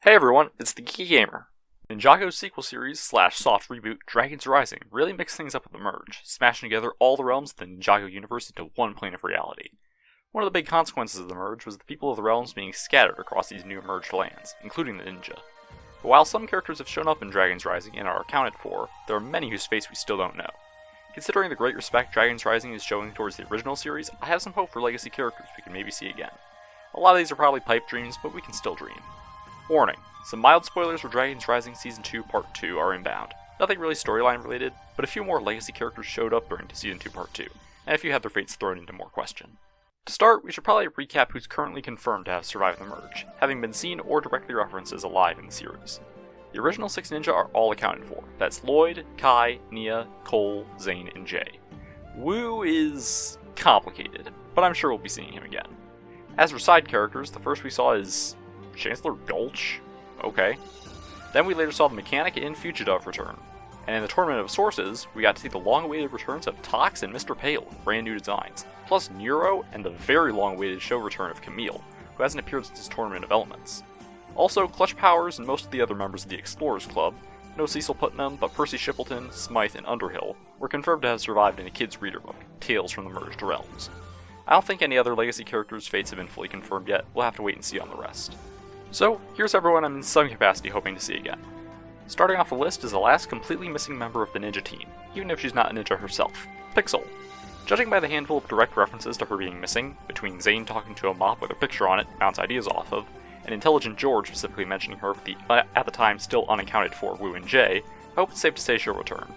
Hey everyone, it's the Geeky Gamer. Ninjago's sequel series slash soft reboot, Dragons Rising, really mixed things up with the merge, smashing together all the realms of the Ninjago universe into one plane of reality. One of the big consequences of the merge was the people of the realms being scattered across these new merged lands, including the ninja. But while some characters have shown up in Dragons Rising and are accounted for, there are many whose fates we still don't know. Considering the great respect Dragons Rising is showing towards the original series, I have some hope for legacy characters we can maybe see again. A lot of these are probably pipe dreams, but we can still dream. Warning, some mild spoilers for Dragons Rising Season 2 Part 2 are inbound. Nothing really storyline related, but a few more legacy characters showed up during Season 2 Part 2, and a few had their fates thrown into more question. To start, we should probably recap who's currently confirmed to have survived the merge, having been seen or directly referenced as alive in the series. The original 6 ninja are all accounted for. That's Lloyd, Kai, Nia, Cole, Zane, and Jay. Wu is complicated, but I'm sure we'll be seeing him again. As for side characters, the first we saw is Chancellor Gulch? Okay. Then we later saw the Mechanic and Fugidove return. And in the Tournament of Sources, we got to see the long-awaited returns of Tox and Mr. Pale with brand new designs, plus Nero and the very long-awaited show return of Camille, who hasn't appeared since his Tournament of Elements. Also, Clutch Powers and most of the other members of the Explorers Club, no Cecil Putnam, but Percy Shippleton, Smythe, and Underhill, were confirmed to have survived in a kid's reader book, Tales from the Merged Realms. I don't think any other legacy characters' fates have been fully confirmed yet, we'll have to wait and see on the rest. So, here's everyone I'm in some capacity hoping to see again. Starting off the list is the last completely missing member of the ninja team, even if she's not a ninja herself, Pixel. Judging by the handful of direct references to her being missing, between Zane talking to a mop with a picture on it to bounce ideas off of, and Intelligent George specifically mentioning her with the, at the time, still unaccounted for Wu and Jay, I hope it's safe to say she'll return.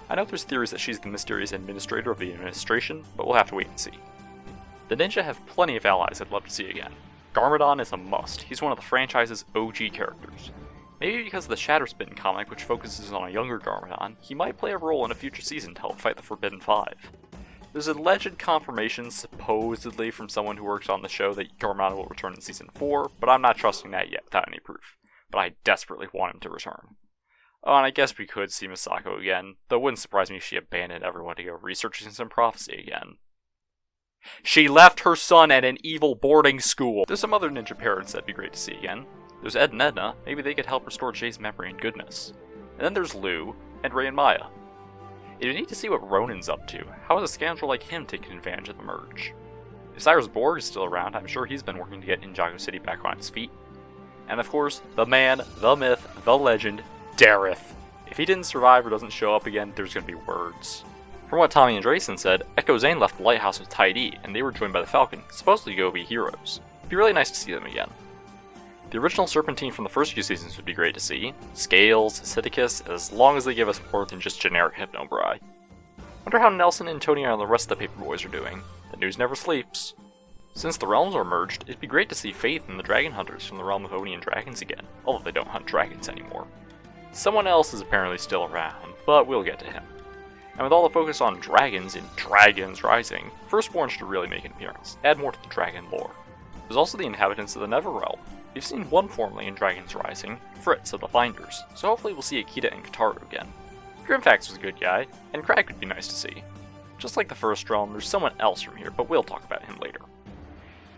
I know there's theories that she's the mysterious administrator of the administration, but we'll have to wait and see. The ninja have plenty of allies I'd love to see again. Garmadon is a must, he's one of the franchise's OG characters. Maybe because of the Shatterspin comic, which focuses on a younger Garmadon, he might play a role in a future season to help fight the Forbidden Five. There's a alleged confirmation, supposedly from someone who works on the show, that Garmadon will return in Season 4, but I'm not trusting that yet without any proof. But I desperately want him to return. Oh, and I guess we could see Misako again, though it wouldn't surprise me if she abandoned everyone to go researching some prophecy again. She left her son at an evil boarding school! There's some other ninja parents that'd be great to see again. There's Ed and Edna, maybe they could help restore Jay's memory and goodness. And then there's Lou, and Ray and Maya. It'd be neat to see what Ronin's up to. How is a scoundrel like him taking advantage of the merge? If Cyrus Borg is still around, I'm sure he's been working to get Ninjago City back on its feet. And of course, the man, the myth, the legend, Dareth. If he didn't survive or doesn't show up again, there's gonna be words. From what Tommy Andresen said, Echo Zane left the lighthouse with Tidey, and they were joined by the Falcon, supposedly to go be heroes. It'd be really nice to see them again. The original Serpentine from the first few seasons would be great to see. Scales, Acidicus, as long as they give us more than just generic Hypnobrai. Wonder how Nelson, Antonio, and the rest of the Paperboys are doing. The news never sleeps. Since the realms are merged, it'd be great to see Faith and the Dragon Hunters from the realm of Onian Dragons again, although they don't hunt dragons anymore. Someone else is apparently still around, but we'll get to him. And with all the focus on dragons in Dragons Rising, Firstborn should really make an appearance, add more to the dragon lore. There's also the inhabitants of the Netherrealm. We've seen one formerly in Dragons Rising, Fritz of the Finders, so hopefully we'll see Akita and Kataru again. Grimfax was a good guy, and Crag would be nice to see. Just like the first realm, there's someone else from here, but we'll talk about him later.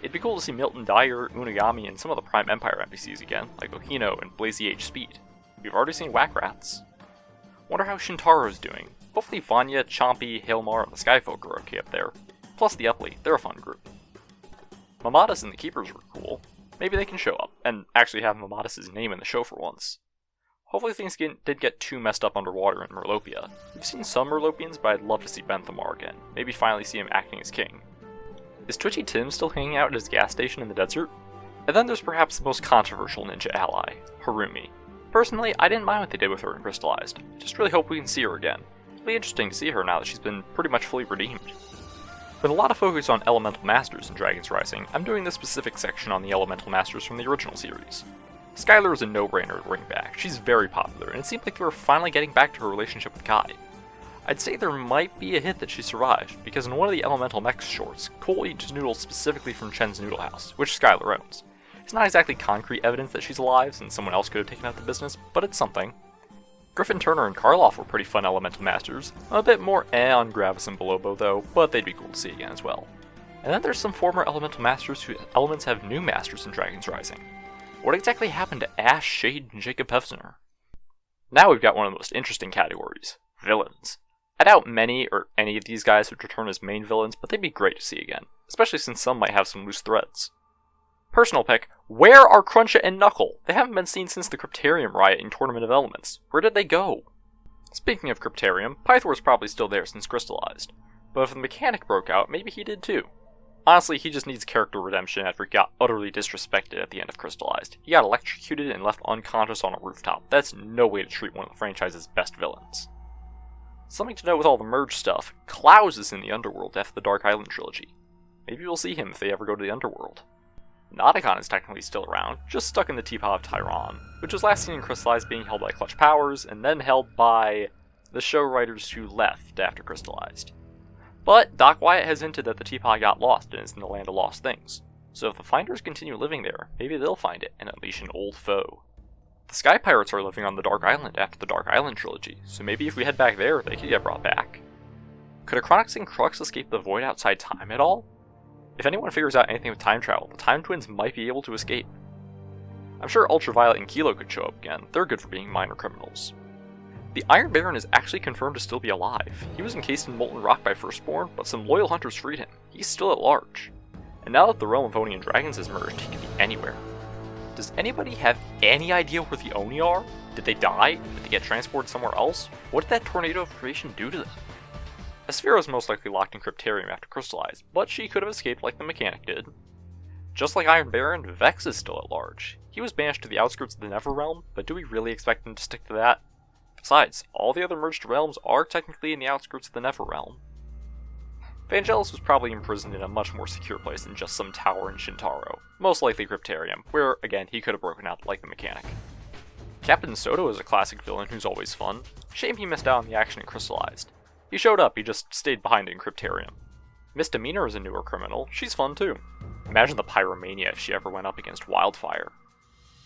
It'd be cool to see Milton Dyer, Unagami, and some of the Prime Empire NPCs again, like Okino and Blazy H. Speed. We've already seen Whack Rats. Wonder how Shintaro's doing. Hopefully Vanya, Chompy, Hailmar, and the Skyfolk are okay up there. Plus the Uply, they're a fun group. Mamadas and the Keepers were cool. Maybe they can show up, and actually have Mamadas' name in the show for once. Hopefully things did get too messed up underwater in Merlopia. We've seen some Merlopians, but I'd love to see Benthamar again. Maybe finally see him acting as king. Is Twitchy Tim still hanging out at his gas station in the desert? And then there's perhaps the most controversial ninja ally, Harumi. Personally, I didn't mind what they did with her in Crystallized. Just really hope we can see her again. It'll be interesting to see her now that she's been pretty much fully redeemed. With a lot of focus on Elemental Masters in Dragons Rising, I'm doing this specific section on the Elemental Masters from the original series. Skylar is a no-brainer to bring back. She's very popular, and it seemed like they were finally getting back to her relationship with Kai. I'd say there might be a hint that she survived, because in one of the Elemental Mechs shorts, Cole eats noodles specifically from Chen's Noodle House, which Skylar owns. It's not exactly concrete evidence that she's alive, since someone else could have taken out the business, but it's something. Griffin Turner and Karloff were pretty fun Elemental Masters, a bit more on Gravis and Belobo though, but they'd be cool to see again as well. And then there's some former Elemental Masters whose elements have new masters in Dragons Rising. What exactly happened to Ash, Shade, and Jacob Hefner? Now we've got one of the most interesting categories, villains. I doubt many or any of these guys would return as main villains, but they'd be great to see again, especially since some might have some loose threads. Personal pick, where are Cruncha and Knuckle? They haven't been seen since the Cryptarium riot in Tournament of Elements. Where did they go? Speaking of Cryptarium, Pythor's probably still there since Crystallized, but if the mechanic broke out, maybe he did too. Honestly, he just needs character redemption after he got utterly disrespected at the end of Crystallized. He got electrocuted and left unconscious on a rooftop. That's no way to treat one of the franchise's best villains. Something to note with all the merge stuff, Klaus is in the Underworld after the Dark Island trilogy. Maybe we'll see him if they ever go to the Underworld. Nauticon is technically still around, just stuck in the Teapot of Tyron, which was last seen in Crystallized being held by Clutch Powers, and then held by the show writers who left after Crystallized. But Doc Wyatt has hinted that the Teapot got lost and is in the land of lost things, so if the Finders continue living there, maybe they'll find it and unleash an old foe. The Sky Pirates are living on the Dark Island after the Dark Island trilogy, so maybe if we head back there, they could get brought back. Could Achronix and Crux escape the void outside time at all? If anyone figures out anything with time travel, the Time Twins might be able to escape. I'm sure Ultraviolet and Kilo could show up again, they're good for being minor criminals. The Iron Baron is actually confirmed to still be alive. He was encased in molten rock by Firstborn, but some loyal hunters freed him. He's still at large. And now that the realm of Oni and Dragons has merged, he can be anywhere. Does anybody have any idea where the Oni are? Did they die? Did they get transported somewhere else? What did that tornado of creation do to them? Asphira is most likely locked in Cryptarium after Crystallized, but she could have escaped like the mechanic did. Just like Iron Baron, Vex is still at large. He was banished to the outskirts of the Neverrealm, but do we really expect him to stick to that? Besides, all the other merged realms are technically in the outskirts of the Neverrealm. Vangelis was probably imprisoned in a much more secure place than just some tower in Shintaro, most likely Cryptarium, where, again, he could have broken out like the mechanic. Captain Soto is a classic villain who's always fun. Shame he missed out on the action in Crystallized. He showed up, he just stayed behind in Cryptarium. Misdemeanor is a newer criminal, she's fun too. Imagine the Pyromania if she ever went up against Wildfire.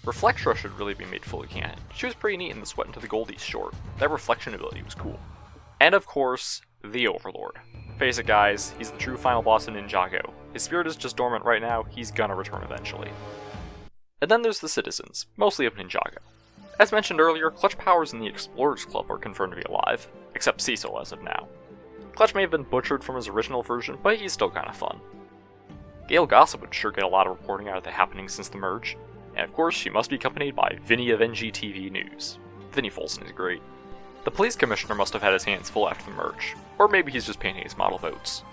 Reflectra should really be made fully canon. She was pretty neat in the Sweat into the Goldies short. That reflection ability was cool. And of course, the Overlord. Face it guys, he's the true final boss in Ninjago. His spirit is just dormant right now, he's gonna return eventually. And then there's the citizens, mostly of Ninjago. As mentioned earlier, Clutch Powers and the Explorers Club are confirmed to be alive, except Cecil as of now. Clutch may have been butchered from his original version, but he's still kinda fun. Gale Gossip would sure get a lot of reporting out of the happenings since the merge, and of course she must be accompanied by Vinny of NGTV News. Vinny Folsom is great. The police commissioner must have had his hands full after the merge, or maybe he's just painting his model votes.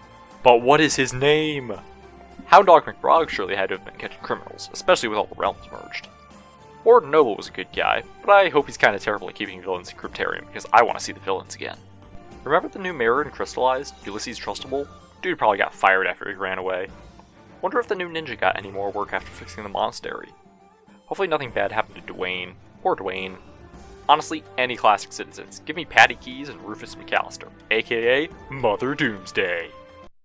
But what is his name? Hound Dog McBrog surely had to have been catching criminals, especially with all the realms merged. Warden Noble was a good guy, but I hope he's kinda terrible at keeping villains in Cryptarium because I want to see the villains again. Remember the new mirror in Crystallized, Ulysses Trustable? Dude probably got fired after he ran away. Wonder if the new ninja got any more work after fixing the monastery. Hopefully nothing bad happened to Dwayne, or Dwayne. Honestly, any classic citizens. Give me Patty Keys and Rufus McAllister, aka Mother Doomsday.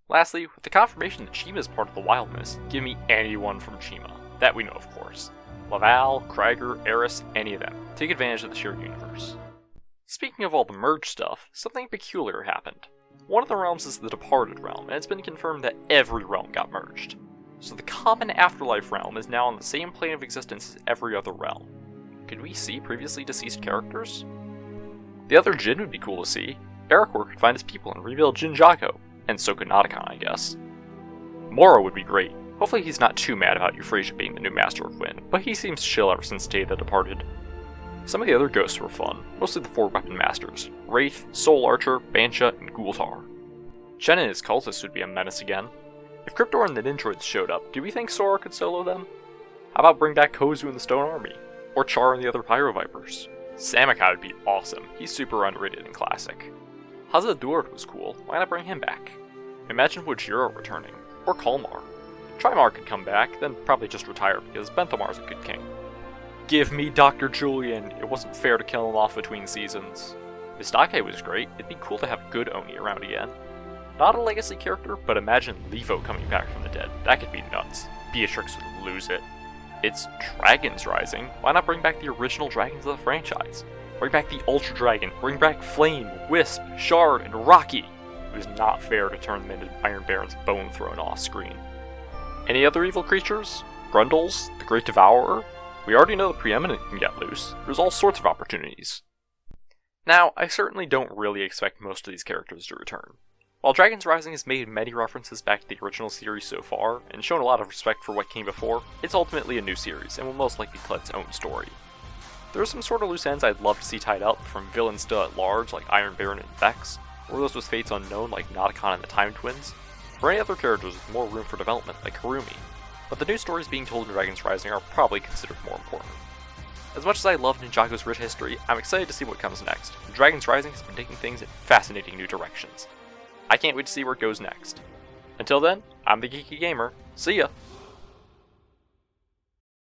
Lastly, with the confirmation that Chima is part of the Wildness, give me anyone from Chima. That we know of course. Laval, Krieger, Eris, any of them. Take advantage of the shared universe. Speaking of all the merge stuff, something peculiar happened. One of the realms is the Departed Realm, and it's been confirmed that every realm got merged. So the Common Afterlife realm is now on the same plane of existence as every other realm. Could we see previously deceased characters? The other Jin would be cool to see. Aracor could find his people and rebuild Jinjago, and so could Nauticon, I guess. Moro would be great. Hopefully he's not too mad about Euphrasia being the new Master of Wind, but he seems chill ever since Day the Departed. Some of the other ghosts were fun, mostly the 4 weapon masters, Wraith, Soul Archer, Bansha, and Gultar. Chen and his cultists would be a menace again. If Cryptor and the Nintroids showed up, do we think Sora could solo them? How about bring back Kozu and the Stone Army? Or Char and the other Pyro Vipers? Samakai would be awesome, he's super underrated and classic. Hazadord was cool, why not bring him back? Imagine Wojiro returning, or Kalmar. Trimar could come back, then probably just retire because Benthomar's a good king. Give me Dr. Julian, it wasn't fair to kill him off between seasons. Mistake was great, it'd be cool to have good Oni around again. Not a legacy character, but imagine Levo coming back from the dead, that could be nuts. Beatrix would lose it. It's Dragons Rising, why not bring back the original dragons of the franchise? Bring back the Ultra Dragon, bring back Flame, Wisp, Shard, and Rocky! It was not fair to turn them into Iron Baron's bone thrown off screen. Any other evil creatures? Grundles, the Great Devourer? We already know the Preeminent can get loose. There's all sorts of opportunities. Now, I certainly don't really expect most of these characters to return. While Dragons Rising has made many references back to the original series so far, and shown a lot of respect for what came before, it's ultimately a new series, and will most likely tell its own story. There are some sort of loose ends I'd love to see tied up, from villains still at large like Iron Baron and Vex, or those with fates unknown like Nauticon and the Time Twins, or any other characters with more room for development like Harumi, but the new stories being told in Dragons Rising are probably considered more important. As much as I love Ninjago's rich history, I'm excited to see what comes next. Dragons Rising has been taking things in fascinating new directions. I can't wait to see where it goes next. Until then, I'm the Geeky Gamer. See ya!